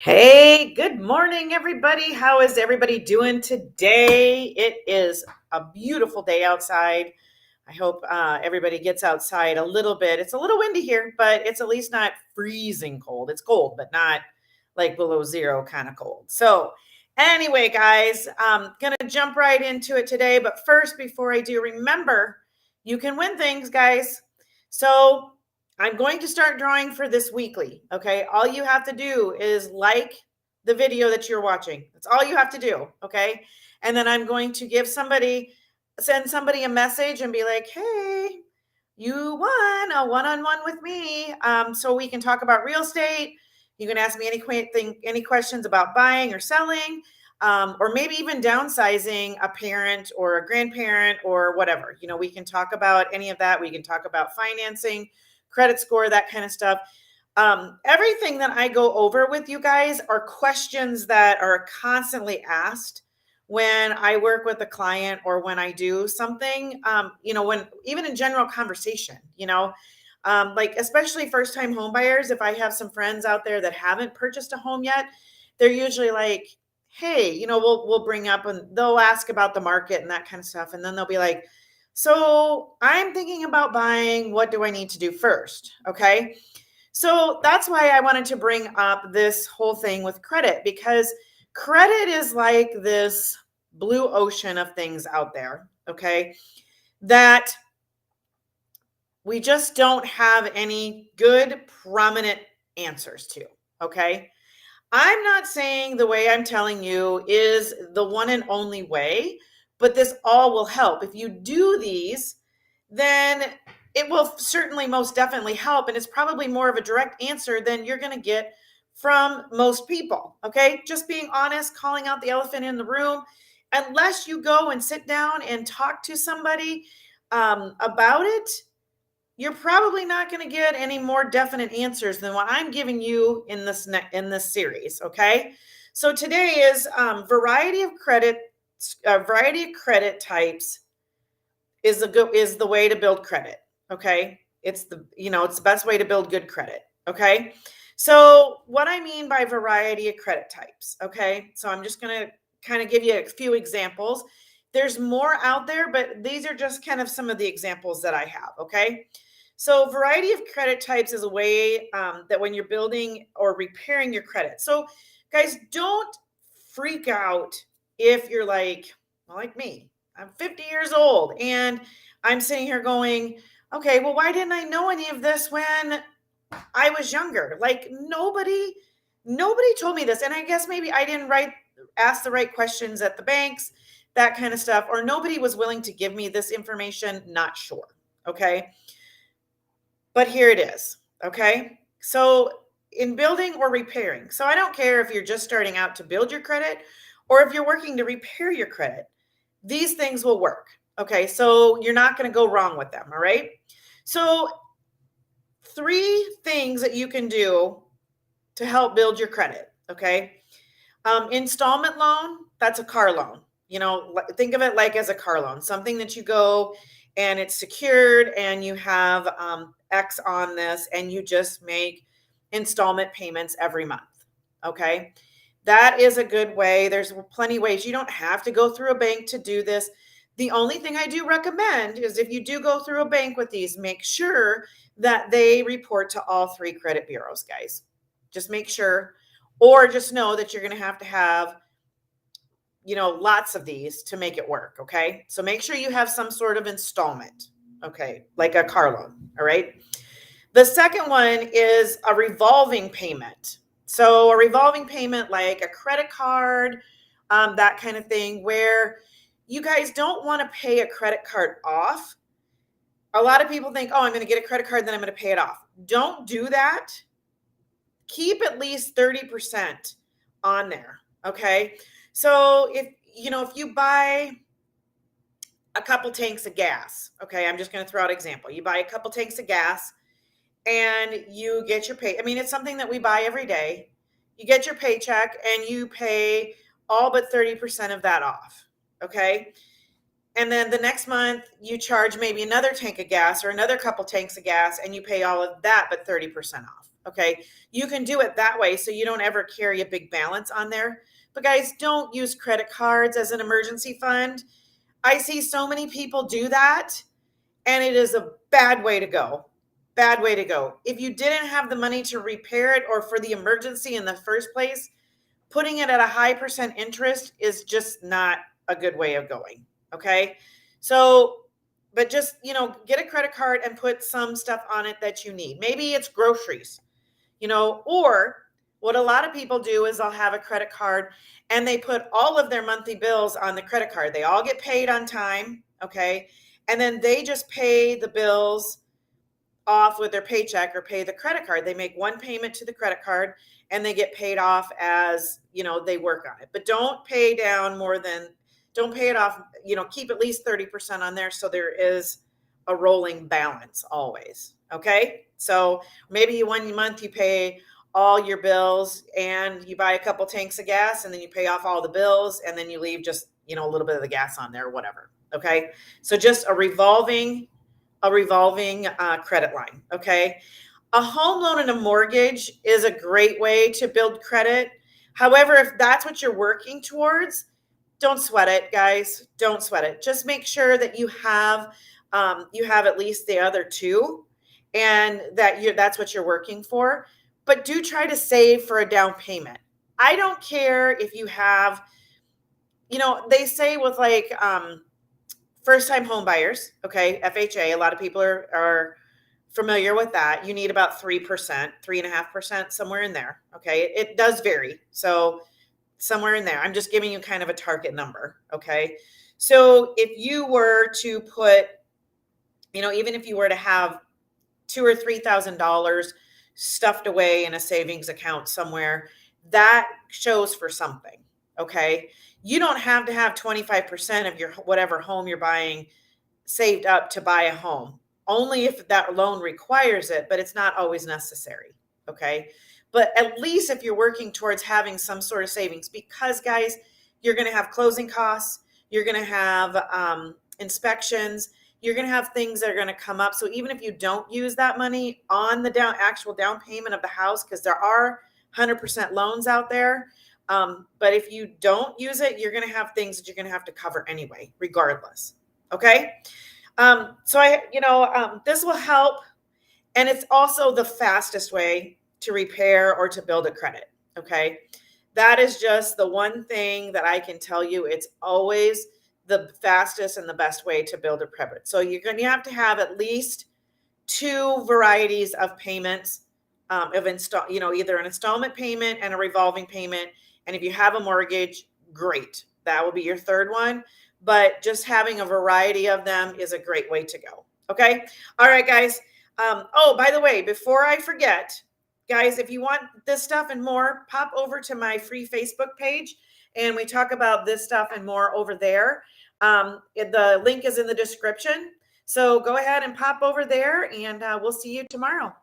Hey, good morning, everybody. How is everybody doing today? It is a beautiful day outside. I hope everybody gets outside a little bit. It's a little windy here, but it's at least not freezing cold. It's cold, but not like below zero kind of cold. So, anyway, guys, I'm going to jump right into it today. But first, before I do, remember you can win things, guys. So, I'm going to start drawing for this weekly. Okay. All you have to do is like the video that you're watching. That's all you have to do. Okay. And then I'm going to send somebody a message and be like, hey, you won a one-on-one with me. So we can talk about real estate. You can ask me any questions about buying or selling, or maybe even downsizing a parent or a grandparent or whatever. We can talk about any of that. We can talk about financing, credit score, that kind of stuff. Everything that I go over with you guys are questions that are constantly asked when I work with a client or when I do something, when even in general conversation, like especially first time home buyers, if I have some friends out there that haven't purchased a home yet, they're usually like, hey, we'll bring up and they'll ask about the market and that kind of stuff. And then they'll be like, so I'm thinking about buying. What do I need to do first? Okay. So that's why I wanted to bring up this whole thing with credit, because credit is like this blue ocean of things out there, okay, that we just don't have any good, prominent answers to, okay? I'm not saying the way I'm telling you is the one and only way, but this all will help. If you do these, then it will certainly most definitely help. And it's probably more of a direct answer than you're going to get from most people. Okay. Just being honest, calling out the elephant in the room. Unless you go and sit down and talk to somebody about it, you're probably not going to get any more definite answers than what I'm giving you in this series. Okay, so today is variety of credit types is the way to build credit. Okay, it's the best way to build good credit. Okay, so what I mean by variety of credit types. Okay, so I'm just going to kind of give you a few examples. There's more out there, but these are just kind of some of the examples that I have. Okay. So, variety of credit types is a way that when you're building or repairing your credit. So, guys, don't freak out if you're like me. I'm 50 years old and I'm sitting here going, okay, well, why didn't I know any of this when I was younger? Like nobody told me this. And I guess maybe I didn't ask the right questions at the banks, that kind of stuff, or nobody was willing to give me this information. Not sure. Okay. But here it is. Okay. So, in building or repairing, so I don't care if you're just starting out to build your credit or if you're working to repair your credit, these things will work. Okay. So, you're not going to go wrong with them. All right. So, three things that you can do to help build your credit. Okay. Installment loan, that's a car loan. Think of it like as a car loan, something that you go and it's secured and you have X on this and you just make installment payments every month. Okay. That is a good way. There's plenty of ways. You don't have to go through a bank to do this. The only thing I do recommend is if you do go through a bank with these, make sure that they report to all three credit bureaus, guys. Just make sure, or just know that you're going to have lots of these to make it work. Okay. So make sure you have some sort of installment. Okay. Like a car loan. All right. The second one is a revolving payment. So a revolving payment, like a credit card, that kind of thing, where you guys don't want to pay a credit card off. A lot of people think, oh, I'm going to get a credit card, then I'm going to pay it off. Don't do that. Keep at least 30% on there. Okay. So if you buy a couple tanks of gas, okay, I'm just going to throw out an example. You buy a couple tanks of gas and you get your pay. I mean, it's something that we buy every day. You get your paycheck and you pay all but 30% of that off. Okay. And then the next month you charge maybe another tank of gas or another couple tanks of gas and you pay all of that but 30% off. Okay. You can do it that way so you don't ever carry a big balance on there. But guys, don't use credit cards as an emergency fund. I see so many people do that, and it is a bad way to go. Bad way to go. If you didn't have the money to repair it or for the emergency in the first place, putting it at a high percent interest is just not a good way of going. Okay. So, but just, get a credit card and put some stuff on it that you need. Maybe it's groceries, or what a lot of people do is they'll have a credit card and they put all of their monthly bills on the credit card. They all get paid on time. Okay. And then they just pay the bills off with their paycheck or pay the credit card. They make one payment to the credit card and they get paid off as, they work on it. But don't pay it off, keep at least 30% on there so there is a rolling balance always. Okay? So maybe 1 month you pay all your bills and you buy a couple tanks of gas and then you pay off all the bills and then you leave just, a little bit of the gas on there or whatever. Okay? So just a revolving credit line. Okay. A home loan and a mortgage is a great way to build credit. However, if that's what you're working towards, don't sweat it, guys. Don't sweat it. Just make sure that you have at least the other two, and that's what you're working for. But do try to save for a down payment. I don't care if you have, they say with like first-time home buyers, okay, FHA, a lot of people are familiar with that. You need about 3%, 3.5%, somewhere in there. Okay. It does vary. So somewhere in there, I'm just giving you kind of a target number. Okay. So if you were to put, even if you were to have $2,000 or $3,000 stuffed away in a savings account somewhere, that shows for something. Okay. You don't have to have 25% of your whatever home you're buying saved up to buy a home. Only if that loan requires it, but it's not always necessary. Okay. But at least if you're working towards having some sort of savings, because guys, you're going to have closing costs, you're going to have inspections, you're going to have things that are going to come up. So even if you don't use that money on the actual down payment of the house, because there are 100% loans out there. But if you don't use it, you're going to have things that you're going to have to cover anyway, regardless. Okay. So this will help. And it's also the fastest way to repair or to build a credit. Okay. That is just the one thing that I can tell you. It's always the fastest and the best way to build a credit. So you're going to have at least two varieties of payments either an installment payment and a revolving payment. And if you have a mortgage, great. That will be your third one. But just having a variety of them is a great way to go. Okay. All right, guys. By the way, before I forget, guys, if you want this stuff and more, pop over to my free Facebook page and we talk about this stuff and more over there. The link is in the description. So go ahead and pop over there and we'll see you tomorrow.